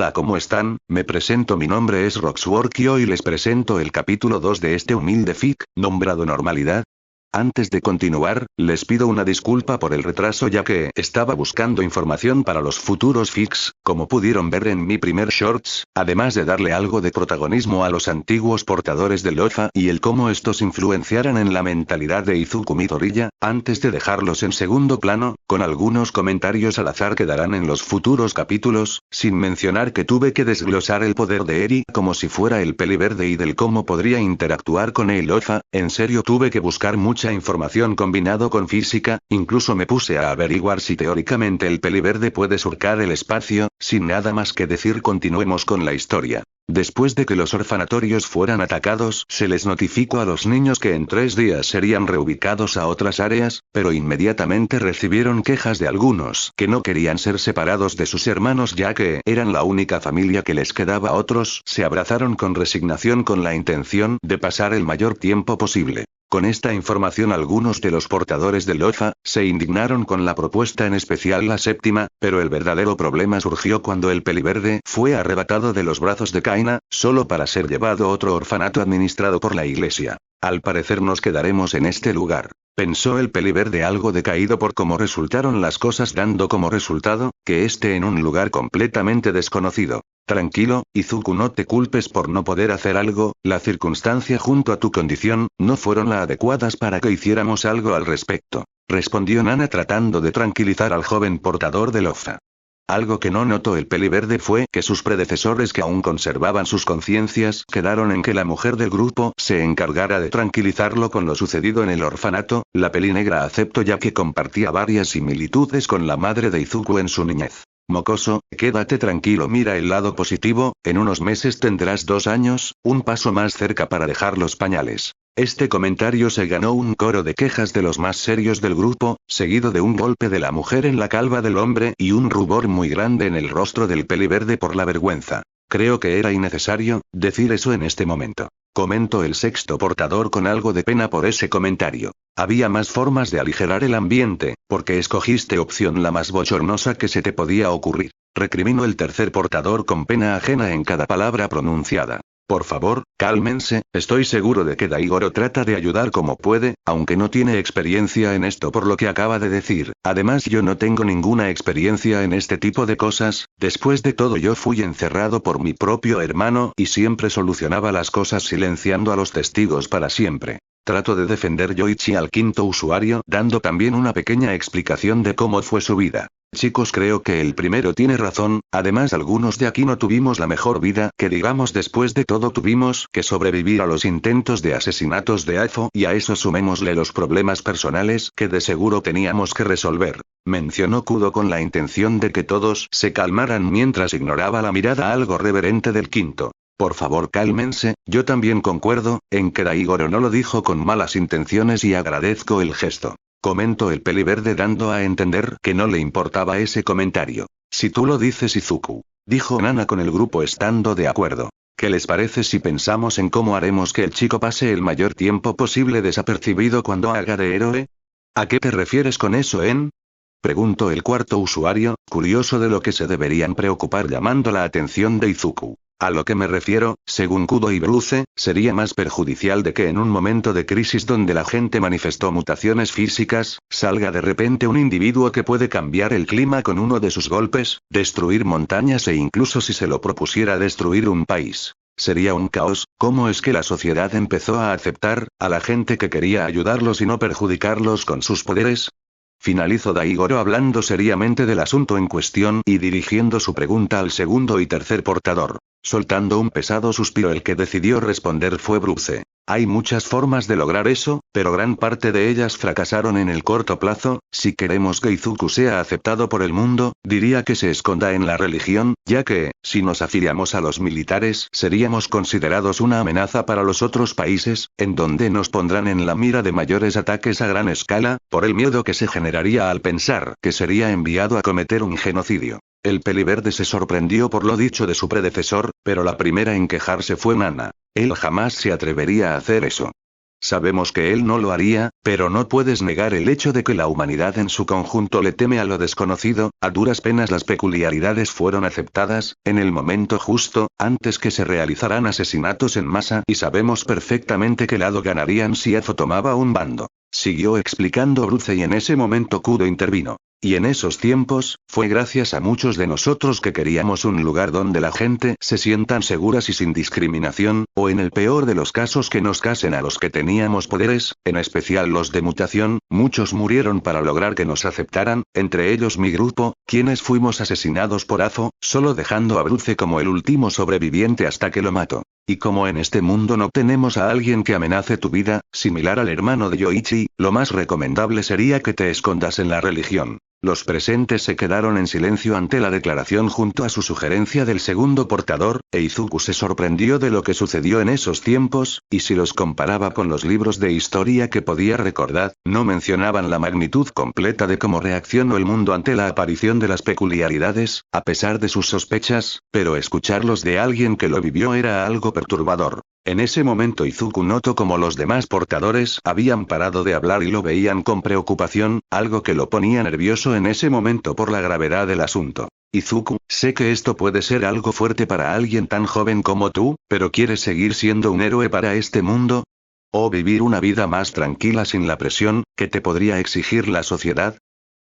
Hola, ¿cómo están? Me presento, mi nombre es Roxwork y hoy les presento el capítulo 2 de este humilde fic, nombrado Normalidad. Antes de continuar, les pido una disculpa por el retraso ya que estaba buscando información para los futuros fics, como pudieron ver en mi primer shorts, además de darle algo de protagonismo a los antiguos portadores del OFA y el cómo estos influenciaran en la mentalidad de Izuku Midoriya, antes de dejarlos en segundo plano, con algunos comentarios al azar que darán en los futuros capítulos, sin mencionar que tuve que desglosar el poder de Eri como si fuera el peliverde y del cómo podría interactuar con el OFA, en serio tuve que buscar mucha información combinado con física, incluso me puse a averiguar si teóricamente el peliverde puede surcar el espacio, sin nada más que decir continuemos con la historia. Después de que los orfanatorios fueran atacados, se les notificó a los niños que en 3 días serían reubicados a otras áreas, pero inmediatamente recibieron quejas de algunos que no querían ser separados de sus hermanos ya que eran la única familia que les quedaba. Otros se abrazaron con resignación con la intención de pasar el mayor tiempo posible. Con esta información algunos de los portadores del OFA se indignaron con la propuesta, en especial la séptima, pero el verdadero problema surgió cuando el peliverde fue arrebatado de los brazos de Kaina, solo para ser llevado a otro orfanato administrado por la iglesia. Al parecer nos quedaremos en este lugar, pensó el peliverde algo decaído por cómo resultaron las cosas, dando como resultado que esté en un lugar completamente desconocido. Tranquilo, Izuku, no te culpes por no poder hacer algo, la circunstancia junto a tu condición, no fueron las adecuadas para que hiciéramos algo al respecto, respondió Nana tratando de tranquilizar al joven portador del OFA. Algo que no notó el peliverde fue que sus predecesores, que aún conservaban sus conciencias, quedaron en que la mujer del grupo se encargara de tranquilizarlo con lo sucedido en el orfanato. La pelinegra aceptó ya que compartía varias similitudes con la madre de Izuku en su niñez. Mocoso, quédate tranquilo, mira el lado positivo, en unos meses tendrás 2 años, un paso más cerca para dejar los pañales. Este comentario se ganó un coro de quejas de los más serios del grupo, seguido de un golpe de la mujer en la calva del hombre y un rubor muy grande en el rostro del peliverde por la vergüenza. Creo que era innecesario decir eso en este momento, comentó el sexto portador con algo de pena por ese comentario. Había más formas de aligerar el ambiente, porque escogiste opción la más bochornosa que se te podía ocurrir, recriminó el tercer portador con pena ajena en cada palabra pronunciada. Por favor, cálmense, estoy seguro de que Daigoro trata de ayudar como puede, aunque no tiene experiencia en esto por lo que acaba de decir. Además, yo no tengo ninguna experiencia en este tipo de cosas, después de todo yo fui encerrado por mi propio hermano y siempre solucionaba las cosas silenciando a los testigos para siempre. Trato de defender Yoichi al quinto usuario, dando también una pequeña explicación de cómo fue su vida. Chicos, creo que el primero tiene razón, además algunos de aquí no tuvimos la mejor vida, que digamos, después de todo tuvimos que sobrevivir a los intentos de asesinatos de Afo y a eso sumémosle los problemas personales que de seguro teníamos que resolver, mencionó Kudo con la intención de que todos se calmaran mientras ignoraba la mirada algo reverente del quinto. Por favor, cálmense, yo también concuerdo en que Daigoro no lo dijo con malas intenciones y agradezco el gesto, comentó el peliverde dando a entender que no le importaba ese comentario. Si tú lo dices, Izuku, dijo Nana con el grupo estando de acuerdo. ¿Qué les parece si pensamos en cómo haremos que el chico pase el mayor tiempo posible desapercibido cuando haga de héroe? ¿A qué te refieres con eso, preguntó el cuarto usuario, curioso de lo que se deberían preocupar, llamando la atención de Izuku. A lo que me refiero, según Kudo y Bruce, sería más perjudicial de que en un momento de crisis donde la gente manifestó mutaciones físicas, salga de repente un individuo que puede cambiar el clima con uno de sus golpes, destruir montañas e incluso si se lo propusiera destruir un país. Sería un caos. ¿Cómo es que la sociedad empezó a aceptar a la gente que quería ayudarlos y no perjudicarlos con sus poderes? Finalizó Daigoro hablando seriamente del asunto en cuestión y dirigiendo su pregunta al segundo y tercer portador. Soltando un pesado suspiro, el que decidió responder fue Bruce. Hay muchas formas de lograr eso, pero gran parte de ellas fracasaron en el corto plazo. Si queremos que Izuku sea aceptado por el mundo, diría que se esconda en la religión, ya que, si nos afiliamos a los militares, seríamos considerados una amenaza para los otros países, en donde nos pondrán en la mira de mayores ataques a gran escala, por el miedo que se generaría al pensar que sería enviado a cometer un genocidio. El peliverde se sorprendió por lo dicho de su predecesor, pero la primera en quejarse fue Nana. Él jamás se atrevería a hacer eso. Sabemos que él no lo haría, pero no puedes negar el hecho de que la humanidad en su conjunto le teme a lo desconocido. A duras penas las peculiaridades fueron aceptadas, en el momento justo, antes que se realizaran asesinatos en masa, y sabemos perfectamente qué lado ganarían si Afo tomaba un bando. Siguió explicando Bruce y en ese momento Kudo intervino. Y en esos tiempos, fue gracias a muchos de nosotros que queríamos un lugar donde la gente se sientan seguras y sin discriminación, o en el peor de los casos que nos casen a los que teníamos poderes, en especial los de mutación. Muchos murieron para lograr que nos aceptaran, entre ellos mi grupo, quienes fuimos asesinados por Afo, solo dejando a Bruce como el último sobreviviente hasta que lo mató. Y como en este mundo no tenemos a alguien que amenace tu vida, similar al hermano de Yoichi, lo más recomendable sería que te escondas en la religión. Los presentes se quedaron en silencio ante la declaración junto a su sugerencia del segundo portador, e Izuku se sorprendió de lo que sucedió en esos tiempos, y si los comparaba con los libros de historia que podía recordar, no mencionaban la magnitud completa de cómo reaccionó el mundo ante la aparición de las peculiaridades, a pesar de sus sospechas, pero escucharlos de alguien que lo vivió era algo perturbador. En ese momento Izuku notó como los demás portadores habían parado de hablar y lo veían con preocupación, algo que lo ponía nervioso en ese momento por la gravedad del asunto. Izuku, sé que esto puede ser algo fuerte para alguien tan joven como tú, pero ¿quieres seguir siendo un héroe para este mundo? ¿O vivir una vida más tranquila sin la presión que te podría exigir la sociedad?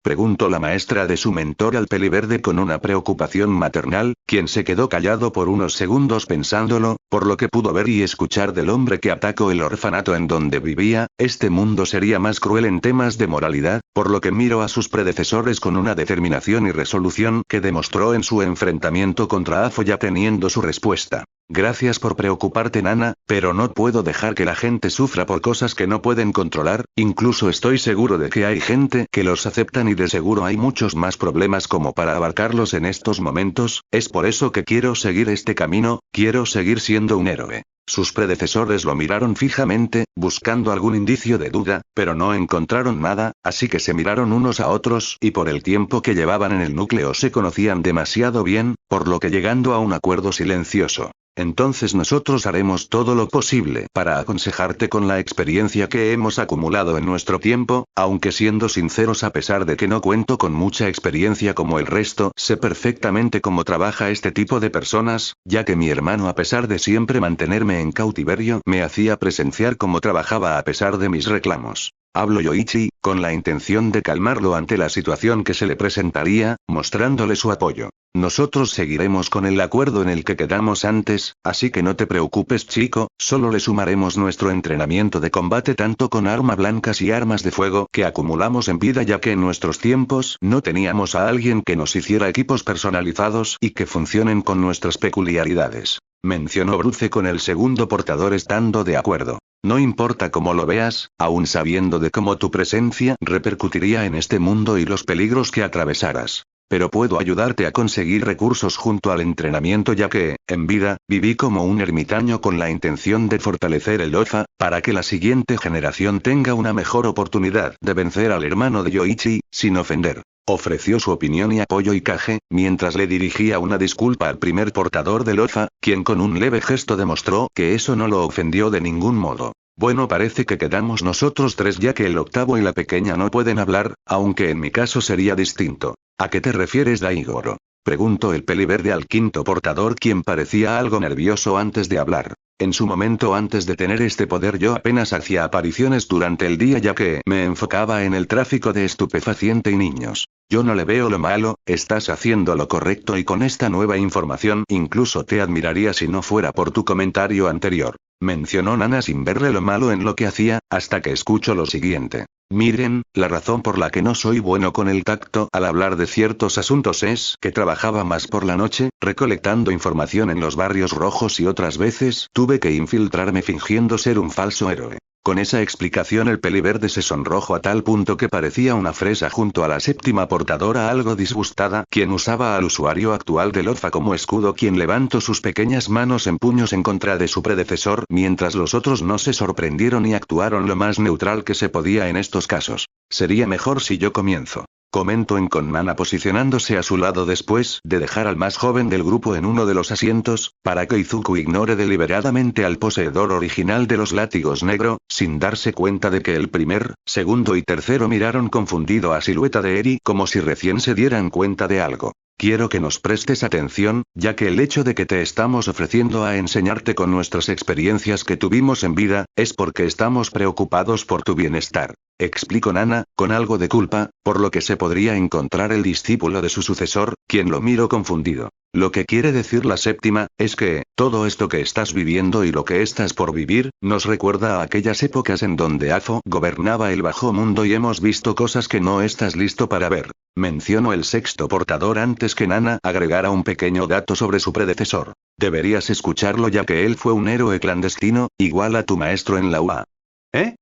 Preguntó la maestra de su mentor al peliverde con una preocupación maternal, quien se quedó callado por unos segundos pensándolo, por lo que pudo ver y escuchar del hombre que atacó el orfanato en donde vivía. Este mundo sería más cruel en temas de moralidad, por lo que miró a sus predecesores con una determinación y resolución que demostró en su enfrentamiento contra Afo ya teniendo su respuesta. Gracias por preocuparte, Nana, pero no puedo dejar que la gente sufra por cosas que no pueden controlar. Incluso estoy seguro de que hay gente que los aceptan y de seguro hay muchos más problemas como para abarcarlos en estos momentos. Es por eso que quiero seguir este camino, quiero seguir siendo un héroe. Sus predecesores lo miraron fijamente, buscando algún indicio de duda, pero no encontraron nada, así que se miraron unos a otros y por el tiempo que llevaban en el núcleo se conocían demasiado bien, por lo que llegando a un acuerdo silencioso. Entonces nosotros haremos todo lo posible para aconsejarte con la experiencia que hemos acumulado en nuestro tiempo, aunque siendo sinceros a pesar de que no cuento con mucha experiencia como el resto, sé perfectamente cómo trabaja este tipo de personas, ya que mi hermano a pesar de siempre mantenerme en cautiverio me hacía presenciar cómo trabajaba a pesar de mis reclamos. Habló Yoichi, con la intención de calmarlo ante la situación que se le presentaría, mostrándole su apoyo. Nosotros seguiremos con el acuerdo en el que quedamos antes, así que no te preocupes chico, solo le sumaremos nuestro entrenamiento de combate tanto con armas blancas y armas de fuego que acumulamos en vida ya que en nuestros tiempos no teníamos a alguien que nos hiciera equipos personalizados y que funcionen con nuestras peculiaridades. Mencionó Bruce con el segundo portador estando de acuerdo. No importa cómo lo veas, aún sabiendo de cómo tu presencia repercutiría en este mundo y los peligros que atravesaras. Pero puedo ayudarte a conseguir recursos junto al entrenamiento ya que, en vida, viví como un ermitaño con la intención de fortalecer el Ofa, para que la siguiente generación tenga una mejor oportunidad de vencer al hermano de Yoichi, sin ofender. Ofreció su opinión y apoyo Ikage, mientras le dirigía una disculpa al primer portador del Ofa, quien con un leve gesto demostró que eso no lo ofendió de ningún modo. Bueno, parece que quedamos nosotros tres ya que el octavo y la pequeña no pueden hablar, aunque en mi caso sería distinto. ¿A qué te refieres, Daigoro? Preguntó el peliverde al quinto portador quien parecía algo nervioso antes de hablar. En su momento antes de tener este poder yo apenas hacía apariciones durante el día ya que me enfocaba en el tráfico de estupefaciente y niños. Yo no le veo lo malo, estás haciendo lo correcto y con esta nueva información incluso te admiraría si no fuera por tu comentario anterior. Mencionó Nana sin verle lo malo en lo que hacía, hasta que escucho lo siguiente. Miren, la razón por la que no soy bueno con el tacto al hablar de ciertos asuntos es que trabajaba más por la noche, recolectando información en los barrios rojos y otras veces tuve que infiltrarme fingiendo ser un falso héroe. Con esa explicación el peliverde se sonrojó a tal punto que parecía una fresa junto a la séptima portadora algo disgustada, quien usaba al usuario actual del Ofa como escudo quien levantó sus pequeñas manos en puños en contra de su predecesor mientras los otros no se sorprendieron y actuaron lo más neutral que se podía en estos casos. Sería mejor si yo comienzo. Comentó con Nana posicionándose a su lado después de dejar al más joven del grupo en uno de los asientos, para que Izuku ignore deliberadamente al poseedor original de los látigos negro, sin darse cuenta de que el primer, segundo y tercero miraron confundido a silueta de Eri como si recién se dieran cuenta de algo. Quiero que nos prestes atención, ya que el hecho de que te estamos ofreciendo a enseñarte con nuestras experiencias que tuvimos en vida, es porque estamos preocupados por tu bienestar. Explicó Nana, con algo de culpa, por lo que se podría encontrar el discípulo de su sucesor, quien lo miró confundido. Lo que quiere decir la séptima, es que, todo esto que estás viviendo y lo que estás por vivir, nos recuerda a aquellas épocas en donde Afo gobernaba el bajo mundo y hemos visto cosas que no estás listo para ver. Mencionó el sexto portador antes que Nana agregara un pequeño dato sobre su predecesor. Deberías escucharlo ya que él fue un héroe clandestino, igual a tu maestro en la UA. ¿Eh?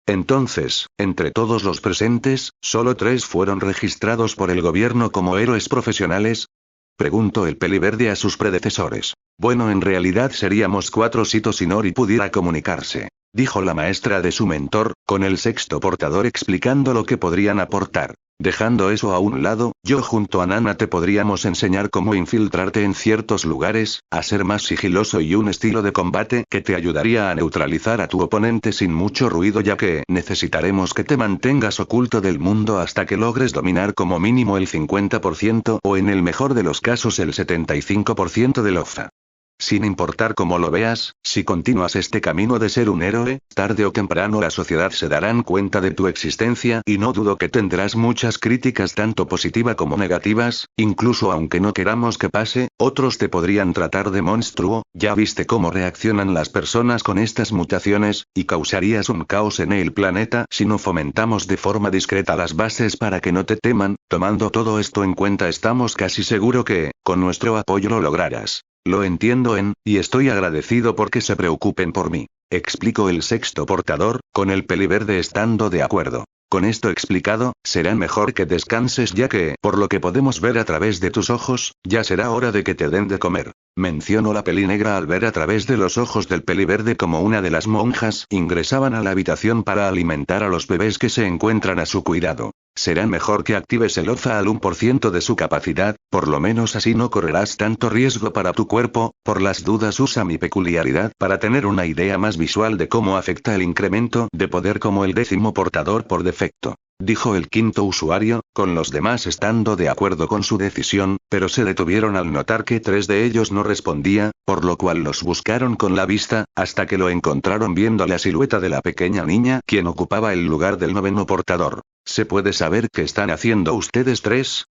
Entonces, entre todos los presentes, ¿solo 3 fueron registrados por el gobierno como héroes profesionales? Preguntó el peliverde a sus predecesores. Bueno, en realidad seríamos 4 si Toshinori pudiera comunicarse, dijo la maestra de su mentor, con el sexto portador explicando lo que podrían aportar. Dejando eso a un lado, yo junto a Nana te podríamos enseñar cómo infiltrarte en ciertos lugares, a ser más sigiloso y un estilo de combate que te ayudaría a neutralizar a tu oponente sin mucho ruido, ya que necesitaremos que te mantengas oculto del mundo hasta que logres dominar como mínimo el 50% o en el mejor de los casos el 75% del OFA. Sin importar cómo lo veas, si continúas este camino de ser un héroe, tarde o temprano la sociedad se darán cuenta de tu existencia y no dudo que tendrás muchas críticas tanto positivas como negativas, incluso aunque no queramos que pase, otros te podrían tratar de monstruo, ya viste cómo reaccionan las personas con estas mutaciones, y causarías un caos en el planeta si no fomentamos de forma discreta las bases para que no te teman. Tomando todo esto en cuenta estamos casi seguro que, con nuestro apoyo lo lograrás. Lo entiendo y estoy agradecido porque se preocupen por mí, explicó el sexto portador, con el peliverde estando de acuerdo. Con esto explicado, será mejor que descanses ya que, por lo que podemos ver a través de tus ojos, ya será hora de que te den de comer. Mencionó la pelinegra al ver a través de los ojos del peliverde como una de las monjas ingresaban a la habitación para alimentar a los bebés que se encuentran a su cuidado. Será mejor que actives el OFA al 1% de su capacidad, por lo menos así no correrás tanto riesgo para tu cuerpo. Por las dudas usa mi peculiaridad para tener una idea más visual de cómo afecta el incremento de poder como el 10º portador por defecto, dijo el quinto usuario, con los demás estando de acuerdo con su decisión, pero se detuvieron al notar que 3 de ellos no respondía, por lo cual los buscaron con la vista, hasta que lo encontraron viendo la silueta de la pequeña niña quien ocupaba el lugar del 9º portador. ¿Se puede saber qué están haciendo ustedes 3?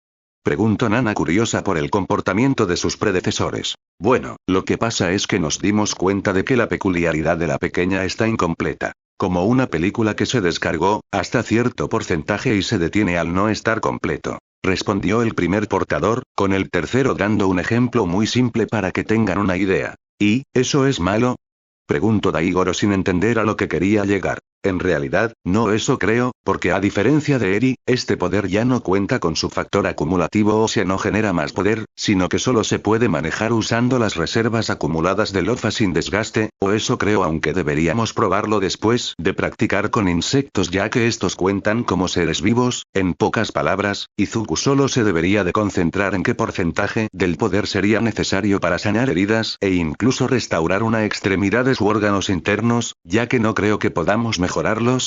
Preguntó Nana curiosa por el comportamiento de sus predecesores. Bueno, lo que pasa es que nos dimos cuenta de que la peculiaridad de la pequeña está incompleta. Como una película que se descargó, hasta cierto porcentaje y se detiene al no estar completo. Respondió el primer portador, con el tercero dando un ejemplo muy simple para que tengan una idea. ¿Y, eso es malo? Preguntó Daigoro sin entender a lo que quería llegar. En realidad, no eso creo, porque a diferencia de Eri, este poder ya no cuenta con su factor acumulativo o sea no genera más poder, sino que solo se puede manejar usando las reservas acumuladas del OFA sin desgaste, o eso creo aunque deberíamos probarlo después de practicar con insectos ya que estos cuentan como seres vivos. En pocas palabras, Izuku solo se debería de concentrar en qué porcentaje del poder sería necesario para sanar heridas e incluso restaurar una extremidad de sus órganos internos, ya que no creo que podamos mejorarlos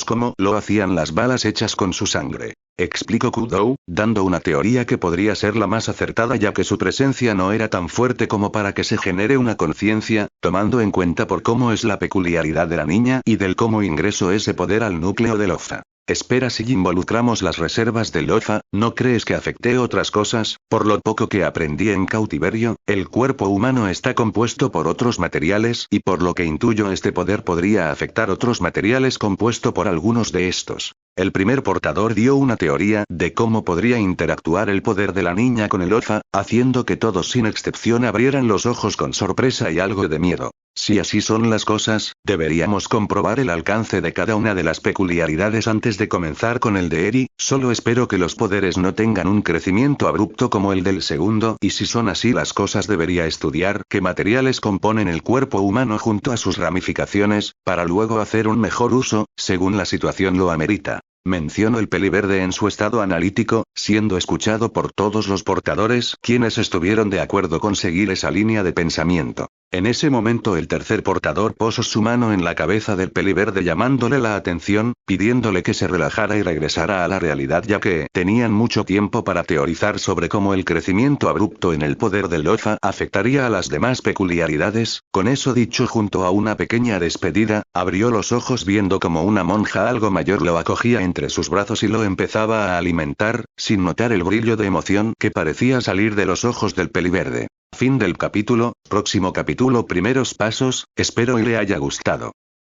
como lo hacían las balas hechas con su sangre. Explicó Kudou, dando una teoría que podría ser la más acertada ya que su presencia no era tan fuerte como para que se genere una conciencia, tomando en cuenta por cómo es la peculiaridad de la niña y del cómo ingresó ese poder al núcleo del OFA. Espera, si involucramos las reservas del OFA, ¿no crees que afecte otras cosas? Por lo poco que aprendí en cautiverio, el cuerpo humano está compuesto por otros materiales y por lo que intuyo este poder podría afectar otros materiales compuesto por algunos de estos. El primer portador dio una teoría de cómo podría interactuar el poder de la niña con el OFA, haciendo que todos sin excepción abrieran los ojos con sorpresa y algo de miedo. Si así son las cosas, deberíamos comprobar el alcance de cada una de las peculiaridades antes de comenzar con el de Eri. Solo espero que los poderes no tengan un crecimiento abrupto como el del segundo, y si son así las cosas debería estudiar qué materiales componen el cuerpo humano junto a sus ramificaciones, para luego hacer un mejor uso, según la situación lo amerita. mencionó el peliverde en su estado analítico, siendo escuchado por todos los portadores, quienes estuvieron de acuerdo con seguir esa línea de pensamiento. En ese momento el tercer portador posó su mano en la cabeza del peliverde llamándole la atención, pidiéndole que se relajara y regresara a la realidad ya que tenían mucho tiempo para teorizar sobre cómo el crecimiento abrupto en el poder del Lofa afectaría a las demás peculiaridades. Con eso dicho, junto a una pequeña despedida, abrió los ojos viendo como una monja algo mayor lo acogía entre sus brazos y lo empezaba a alimentar, sin notar el brillo de emoción que parecía salir de los ojos del peliverde. Fin del capítulo. Próximo capítulo, primeros pasos. Espero y le haya gustado.